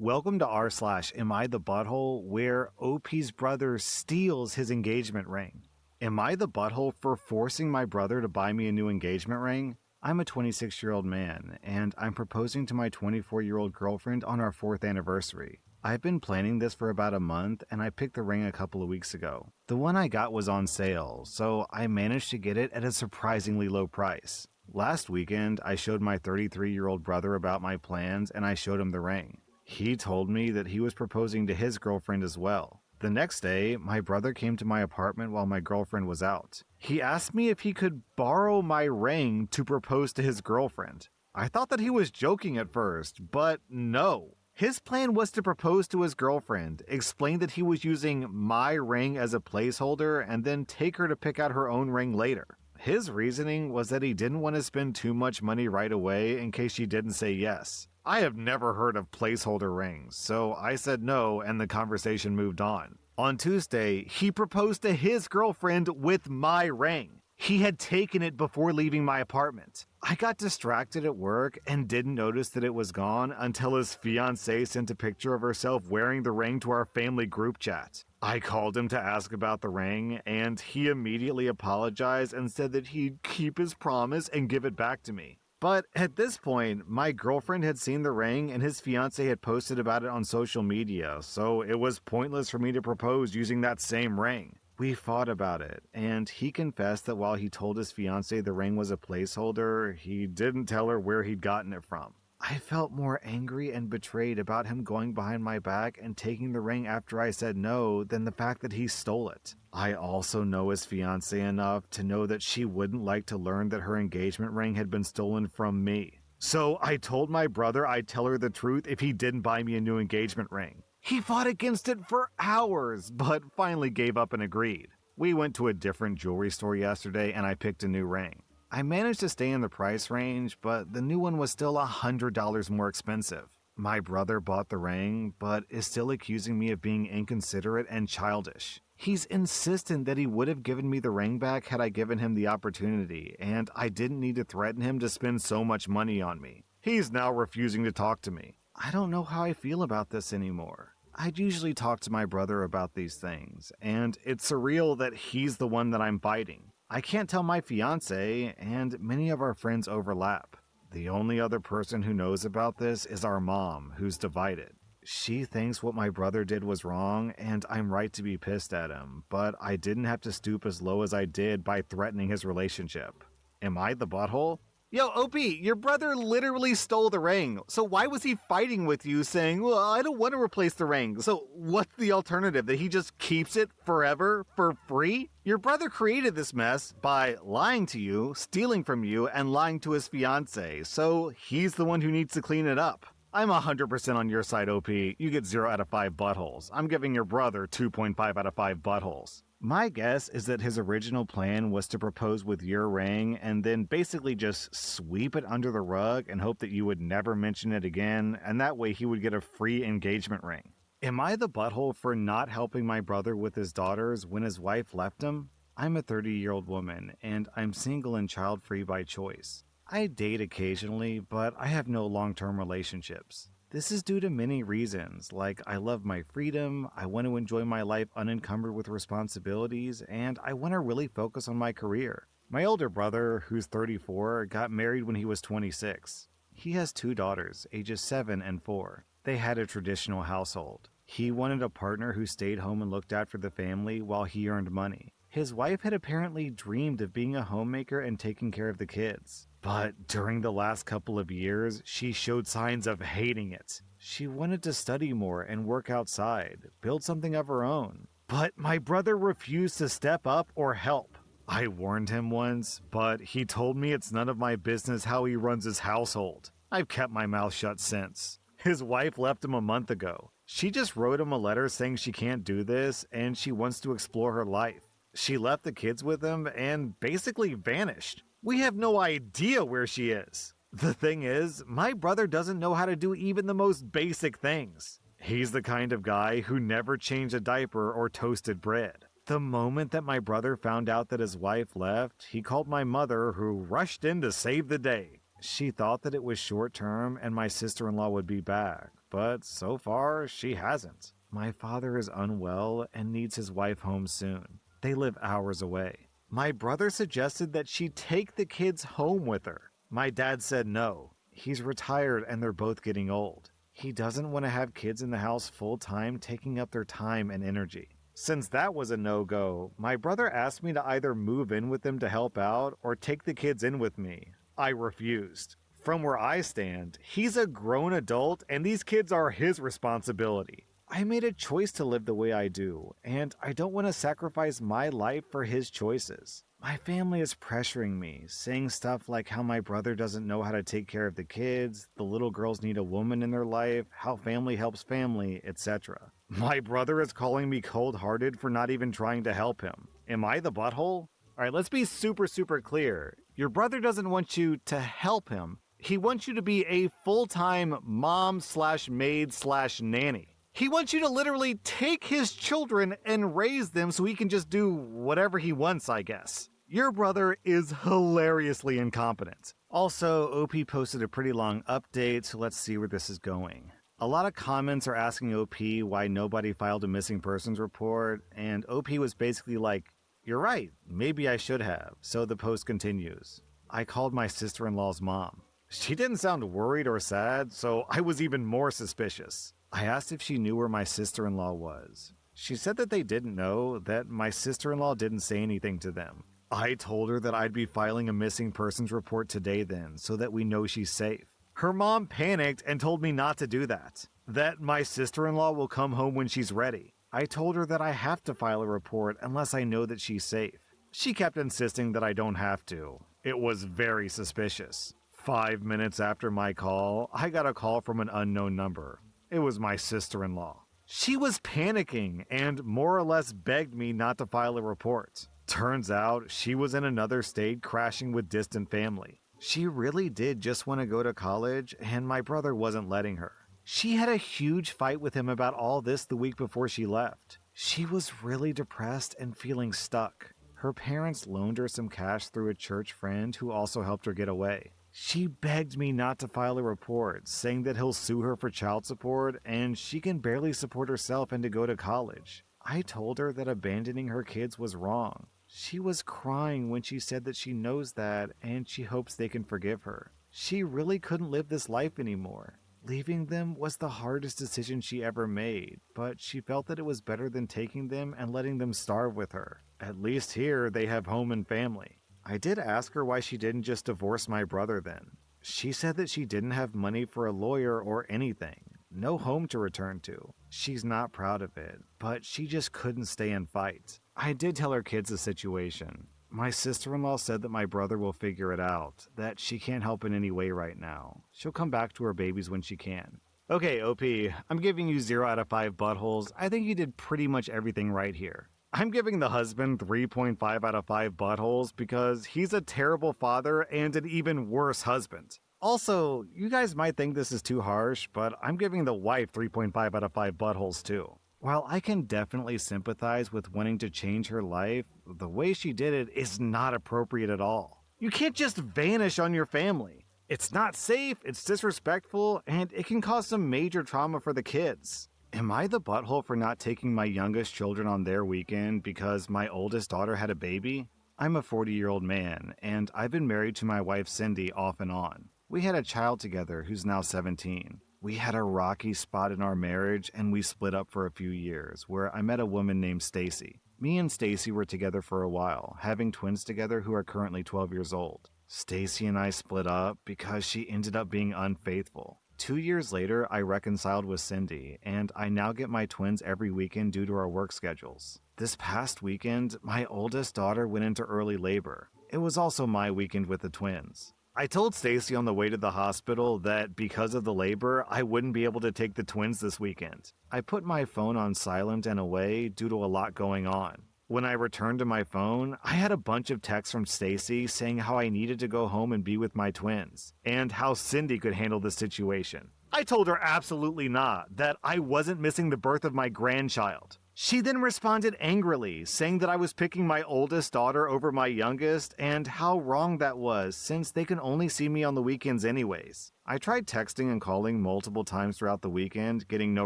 Welcome to r/ Am I the Butthole, where OP's brother steals his engagement ring. Am I the butthole for forcing my brother to buy me a new engagement ring? I'm a 26-year-old man, and I'm proposing to my 24-year-old girlfriend on our 4th anniversary. I've been planning this for about a month, and I picked the ring a couple of weeks ago. The one I got was on sale, so I managed to get it at a surprisingly low price. Last weekend, I showed my 33-year-old brother about my plans, and I showed him the ring. He told me that he was proposing to his girlfriend as well. The next day, my brother came to my apartment while my girlfriend was out. He asked me if he could borrow my ring to propose to his girlfriend. I thought that he was joking at first, but no. His plan was to propose to his girlfriend, explain that he was using my ring as a placeholder, and then take her to pick out her own ring later. His reasoning was that he didn't want to spend too much money right away in case she didn't say yes. I have never heard of placeholder rings, so I said no and the conversation moved on. On Tuesday, he proposed to his girlfriend with my ring. He had taken it before leaving my apartment. I got distracted at work and didn't notice that it was gone until his fiancée sent a picture of herself wearing the ring to our family group chat. I called him to ask about the ring, and he immediately apologized and said that he'd keep his promise and give it back to me. But at this point, my girlfriend had seen the ring and his fiancé had posted about it on social media, so it was pointless for me to propose using that same ring. We fought about it, and he confessed that while he told his fiancée the ring was a placeholder, he didn't tell her where he'd gotten it from. I felt more angry and betrayed about him going behind my back and taking the ring after I said no than the fact that he stole it. I also know his fiancée enough to know that she wouldn't like to learn that her engagement ring had been stolen from me. So I told my brother I'd tell her the truth if he didn't buy me a new engagement ring. He fought against it for hours, but finally gave up and agreed. We went to a different jewelry store yesterday and I picked a new ring. I managed to stay in the price range, but the new one was still $100 more expensive. My brother bought the ring, but is still accusing me of being inconsiderate and childish. He's insistent that he would have given me the ring back had I given him the opportunity, and I didn't need to threaten him to spend so much money on me. He's now refusing to talk to me. I don't know how I feel about this anymore. I'd usually talk to my brother about these things, and it's surreal that he's the one that I'm fighting. I can't tell my fiancé, and many of our friends overlap. The only other person who knows about this is our mom, who's divided. She thinks what my brother did was wrong, and I'm right to be pissed at him, but I didn't have to stoop as low as I did by threatening his relationship. Am I the butthole? Yo, OP, your brother literally stole the ring, so why was he fighting with you saying, well, I don't want to replace the ring, so what's the alternative, that he just keeps it forever for free? Your brother created this mess by lying to you, stealing from you, and lying to his fiancé, so he's the one who needs to clean it up. I'm 100% on your side, OP. You get 0 out of 5 buttholes. I'm giving your brother 2.5 out of 5 buttholes. My guess is that his original plan was to propose with your ring and then basically just sweep it under the rug and hope that you would never mention it again, and that way he would get a free engagement ring. Am I the butthole for not helping my brother with his daughters when his wife left him? I'm a 30-year-old woman, and I'm single and child-free by choice. I date occasionally, but I have no long-term relationships. This is due to many reasons, like I love my freedom, I want to enjoy my life unencumbered with responsibilities, and I want to really focus on my career. My older brother, who's 34, got married when he was 26. He has 2 daughters, ages 7 and 4. They had a traditional household. He wanted a partner who stayed home and looked after the family while he earned money. His wife had apparently dreamed of being a homemaker and taking care of the kids. But during the last couple of years, she showed signs of hating it. She wanted to study more and work outside, build something of her own. But my brother refused to step up or help. I warned him once, but he told me it's none of my business how he runs his household. I've kept my mouth shut since. His wife left him a month ago. She just wrote him a letter saying she can't do this and she wants to explore her life. She left the kids with him and basically vanished. We have no idea where she is. The thing is, my brother doesn't know how to do even the most basic things. He's the kind of guy who never changed a diaper or toasted bread. The moment that my brother found out that his wife left, he called my mother, who rushed in to save the day. She thought that it was short term and my sister-in-law would be back. but so far, she hasn't. My father is unwell and needs his wife home soon. They live hours away. My brother suggested that she take the kids home with her. My dad said no. He's retired and they're both getting old. He doesn't want to have kids in the house full time, taking up their time and energy. Since that was a no-go, my brother asked me to either move in with them to help out or take the kids in with me. I refused. From where I stand, he's a grown adult and these kids are his responsibility. I made a choice to live the way I do, and I don't want to sacrifice my life for his choices. My family is pressuring me, saying stuff like how my brother doesn't know how to take care of the kids, the little girls need a woman in their life, how family helps family, etc. My brother is calling me cold-hearted for not even trying to help him. Am I the butthole? Alright, let's be super clear. Your brother doesn't want you to help him. He wants you to be a full-time mom/maid/nanny. He wants you to literally take his children and raise them so he can just do whatever he wants, I guess. Your brother is hilariously incompetent. Also, OP posted a pretty long update, so let's see where this is going. A lot of comments are asking OP why nobody filed a missing persons report, and OP was basically like, "You're right, maybe I should have." So the post continues. I called my sister-in-law's mom. She didn't sound worried or sad, so I was even more suspicious. I asked if she knew where my sister-in-law was. She said that they didn't know, that my sister-in-law didn't say anything to them. I told her that I'd be filing a missing persons report today then, so that we know she's safe. Her mom panicked and told me not to do that. That my sister-in-law will come home when she's ready. I told her that I have to file a report unless I know that she's safe. She kept insisting that I don't have to. It was very suspicious. 5 minutes after my call, I got a call from an unknown number. It was my sister-in-law. She was panicking and more or less begged me not to file a report. Turns out she was in another state crashing with distant family. She really did just want to go to college and my brother wasn't letting her. She had a huge fight with him about all this the week before she left. She was really depressed and feeling stuck. Her parents loaned her some cash through a church friend who also helped her get away. She begged me not to file a report, saying that he'll sue her for child support and she can barely support herself and to go to college. I told her that abandoning her kids was wrong. She was crying when she said that she knows that and she hopes they can forgive her. She really couldn't live this life anymore. Leaving them was the hardest decision she ever made, but she felt that it was better than taking them and letting them starve with her. At least here they have home and family. I did ask her why she didn't just divorce my brother then. She said that she didn't have money for a lawyer or anything, no home to return to. She's not proud of it, but she just couldn't stay and fight. I did tell her kids the situation. My sister-in-law said that my brother will figure it out, that she can't help in any way right now. She'll come back to her babies when she can. Okay, OP, I'm giving you 0 out of 5 buttholes. I think you did pretty much everything right here. I'm giving the husband 3.5 out of 5 buttholes because he's a terrible father and an even worse husband. Also, you guys might think this is too harsh, but I'm giving the wife 3.5 out of 5 buttholes too. While I can definitely sympathize with wanting to change her life, the way she did it is not appropriate at all. You can't just vanish on your family. It's not safe, it's disrespectful, and it can cause some major trauma for the kids. Am I the butthole for not taking my youngest children on their weekend because my oldest daughter had a baby? I'm a 40-year-old man, and I've been married to my wife Cindy off and on. We had a child together who's now 17. We had a rocky spot in our marriage, and we split up for a few years, where I met a woman named Stacy. Me and Stacy were together for a while, having twins together who are currently 12 years old. Stacy and I split up because she ended up being unfaithful. 2 years later, I reconciled with Cindy, and I now get my twins every weekend due to our work schedules. This past weekend, my oldest daughter went into early labor. It was also my weekend with the twins. I told Stacy on the way to the hospital that because of the labor, I wouldn't be able to take the twins this weekend. I put my phone on silent and away due to a lot going on. When I returned to my phone, I had a bunch of texts from Stacy saying how I needed to go home and be with my twins, and how Cindy could handle the situation. I told her absolutely not, that I wasn't missing the birth of my grandchild. She then responded angrily, saying that I was picking my oldest daughter over my youngest, and how wrong that was, since they can only see me on the weekends anyways. I tried texting and calling multiple times throughout the weekend, getting no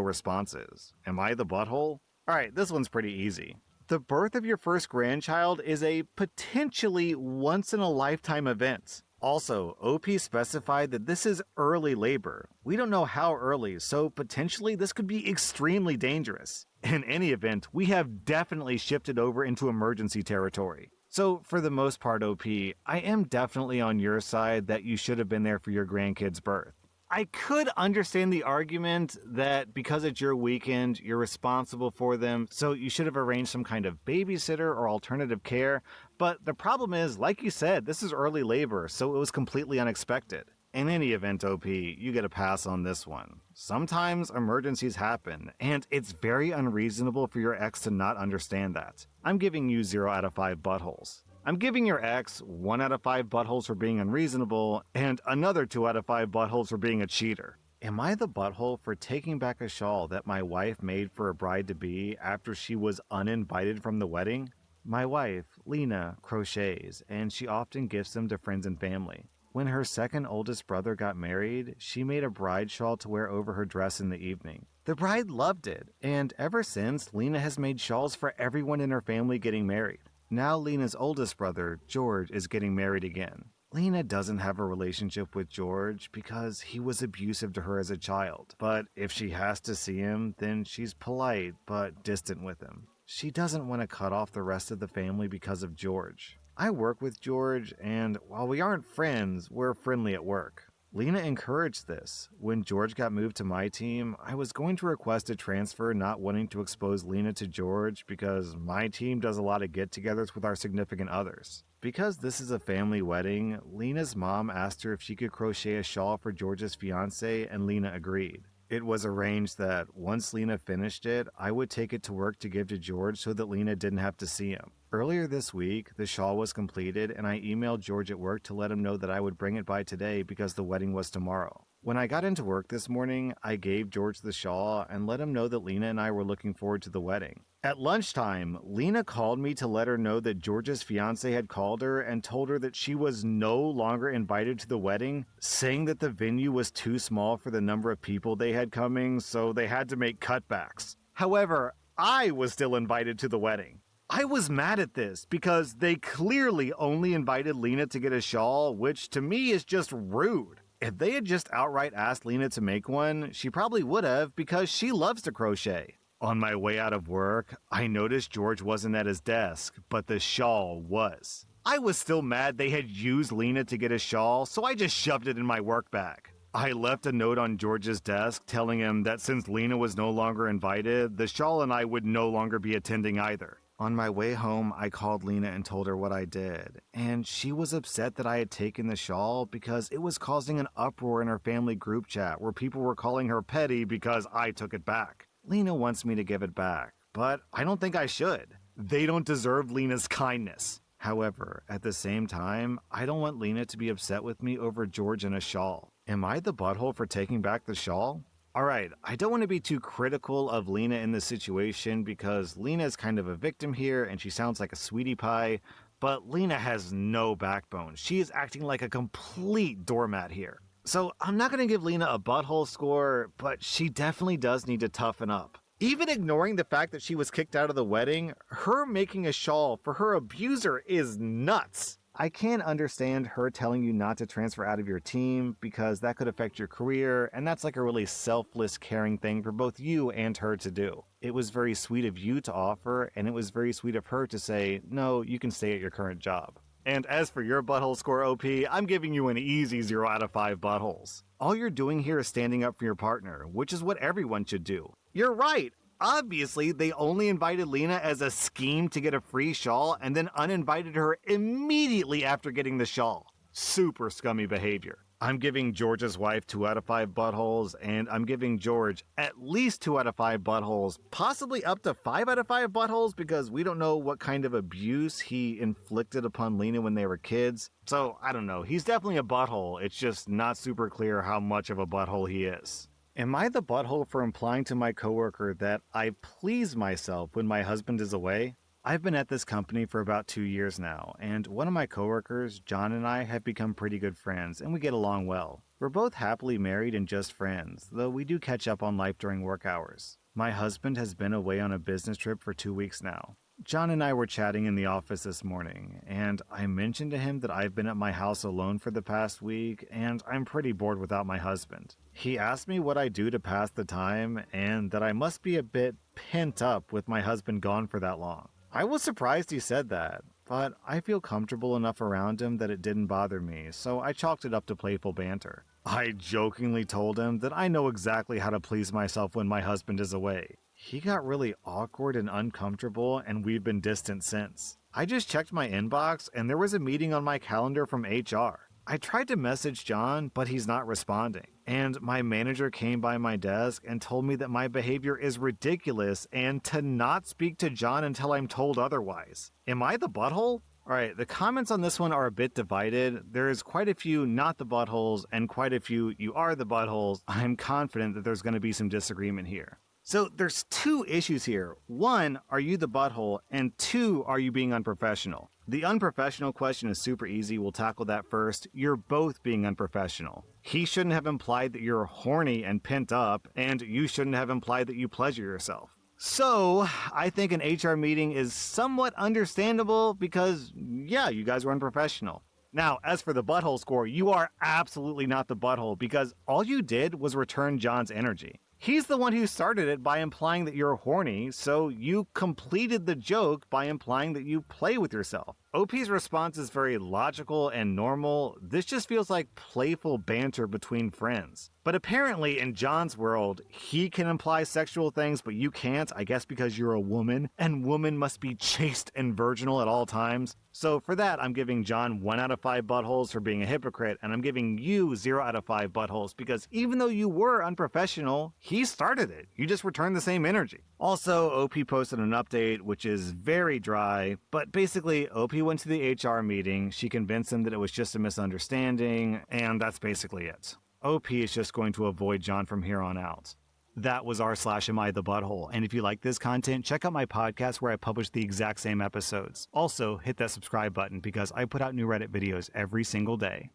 responses. Am I the butthole? Alright, this one's pretty easy. The birth of your first grandchild is a potentially once-in-a-lifetime event. Also, OP specified that this is early labor. We don't know how early, so potentially this could be extremely dangerous. In any event, we have definitely shifted over into emergency territory. So, for the most part, OP, I am definitely on your side that you should have been there for your grandkid's birth. I could understand the argument that because it's your weekend, you're responsible for them, so you should have arranged some kind of babysitter or alternative care, but the problem is, like you said, this is early labor, so it was completely unexpected. In any event, OP, you get a pass on this one. Sometimes emergencies happen, and it's very unreasonable for your ex to not understand that. I'm giving you 0 out of 5 buttholes. I'm giving your ex 1 out of 5 buttholes for being unreasonable, and another 2 out of 5 buttholes for being a cheater. Am I the butthole for taking back a shawl that my wife made for a bride-to-be after she was uninvited from the wedding? My wife, Lena, crochets, and she often gifts them to friends and family. When her second oldest brother got married, she made a bride shawl to wear over her dress in the evening. The bride loved it, and ever since, Lena has made shawls for everyone in her family getting married. Now Lena's oldest brother, George, is getting married again. Lena doesn't have a relationship with George because he was abusive to her as a child, but if she has to see him, then she's polite but distant with him. She doesn't want to cut off the rest of the family because of George. I work with George, and while we aren't friends, we're friendly at work. Lena encouraged this. When George got moved to my team, I was going to request a transfer, not wanting to expose Lena to George because my team does a lot of get-togethers with our significant others. Because this is a family wedding, Lena's mom asked her if she could crochet a shawl for George's fiancé, and Lena agreed. It was arranged that once Lena finished it, I would take it to work to give to George so that Lena didn't have to see him. Earlier this week, the shawl was completed, and I emailed George at work to let him know that I would bring it by today because the wedding was tomorrow. When I got into work this morning, I gave George the shawl and let him know that Lena and I were looking forward to the wedding. At lunchtime, Lena called me to let her know that George's fiancé had called her and told her that she was no longer invited to the wedding, saying that the venue was too small for the number of people they had coming, so they had to make cutbacks. However, I was still invited to the wedding. I was mad at this because they clearly only invited Lena to get a shawl, which to me is just rude. If they had just outright asked Lena to make one, she probably would have because she loves to crochet. On my way out of work, I noticed George wasn't at his desk, but the shawl was. I was still mad they had used Lena to get a shawl, so I just shoved it in my work bag. I left a note on George's desk telling him that since Lena was no longer invited, the shawl and I would no longer be attending either. On my way home, I called Lena and told her what I did, and she was upset that I had taken the shawl because it was causing an uproar in her family group chat where people were calling her petty because I took it back. Lena wants me to give it back, but I don't think I should. They don't deserve Lena's kindness. However, at the same time, I don't want Lena to be upset with me over George and a shawl. Am I the butthole for taking back the shawl? Alright, I don't want to be too critical of Lena in this situation because Lena is kind of a victim here and she sounds like a sweetie pie, but Lena has no backbone. She is acting like a complete doormat here. So I'm not going to give Lena a butthole score, but she definitely does need to toughen up. Even ignoring the fact that she was kicked out of the wedding, her making a shawl for her abuser is nuts. I can understand her telling you not to transfer out of your team because that could affect your career, and that's like a really selfless, caring thing for both you and her to do. It was very sweet of you to offer, and it was very sweet of her to say, no, you can stay at your current job. And as for your butthole score, OP, I'm giving you an easy 0 out of 5 buttholes. All you're doing here is standing up for your partner, which is what everyone should do. You're right! Obviously, they only invited Lena as a scheme to get a free shawl and then uninvited her immediately after getting the shawl. Super scummy behavior. I'm giving George's wife 2 out of 5 buttholes, and I'm giving George at least 2 out of 5 buttholes, possibly up to 5 out of 5 buttholes because we don't know what kind of abuse he inflicted upon Lena when they were kids. So, I don't know. He's definitely a butthole. It's just not super clear how much of a butthole he is. Am I the butthole for implying to my coworker that I please myself when my husband is away? I've been at this company for about 2 years now, and one of my coworkers, John, and I have become pretty good friends, and we get along well. We're both happily married and just friends, though we do catch up on life during work hours. My husband has been away on a business trip for 2 weeks now. John and I were chatting in the office this morning, and I mentioned to him that I've been at my house alone for the past week, and I'm pretty bored without my husband. He asked me what I do to pass the time, and that I must be a bit pent up with my husband gone for that long. I was surprised he said that, but I feel comfortable enough around him that it didn't bother me, so I chalked it up to playful banter. I jokingly told him that I know exactly how to please myself when my husband is away. He got really awkward and uncomfortable, and we've been distant since. I just checked my inbox, and there was a meeting on my calendar from HR. I tried to message John, but he's not responding. And my manager came by my desk and told me that my behavior is ridiculous and to not speak to John until I'm told otherwise. Am I the butthole? Alright, the comments on this one are a bit divided. There is quite a few not the buttholes and quite a few you are the buttholes. I'm confident that there's going to be some disagreement here. So there's two issues here. One, are you the butthole? And two, are you being unprofessional? The unprofessional question is super easy. We'll tackle that first. You're both being unprofessional. He shouldn't have implied that you're horny and pent up, and you shouldn't have implied that you pleasure yourself. So, I think an HR meeting is somewhat understandable because, yeah, you guys were unprofessional. Now, as for the butthole score, you are absolutely not the butthole because all you did was return John's energy. He's the one who started it by implying that you're horny, so you completed the joke by implying that you play with yourself. OP's response is very logical and normal. This just feels like playful banter between friends. But apparently in John's world, he can imply sexual things, but you can't, I guess because you're a woman, and women must be chaste and virginal at all times. So for that, I'm giving John 1 out of 5 buttholes for being a hypocrite, and I'm giving you 0 out of 5 buttholes because even though you were unprofessional, he started it. You just returned the same energy. Also, OP posted an update, which is very dry, but basically, OP went to the HR meeting, she convinced him that it was just a misunderstanding, and that's basically it. OP is just going to avoid John from here on out. That was r/Am I the Butthole, and if you like this content, check out my podcast where I publish the exact same episodes. Also, hit that subscribe button because I put out new Reddit videos every single day.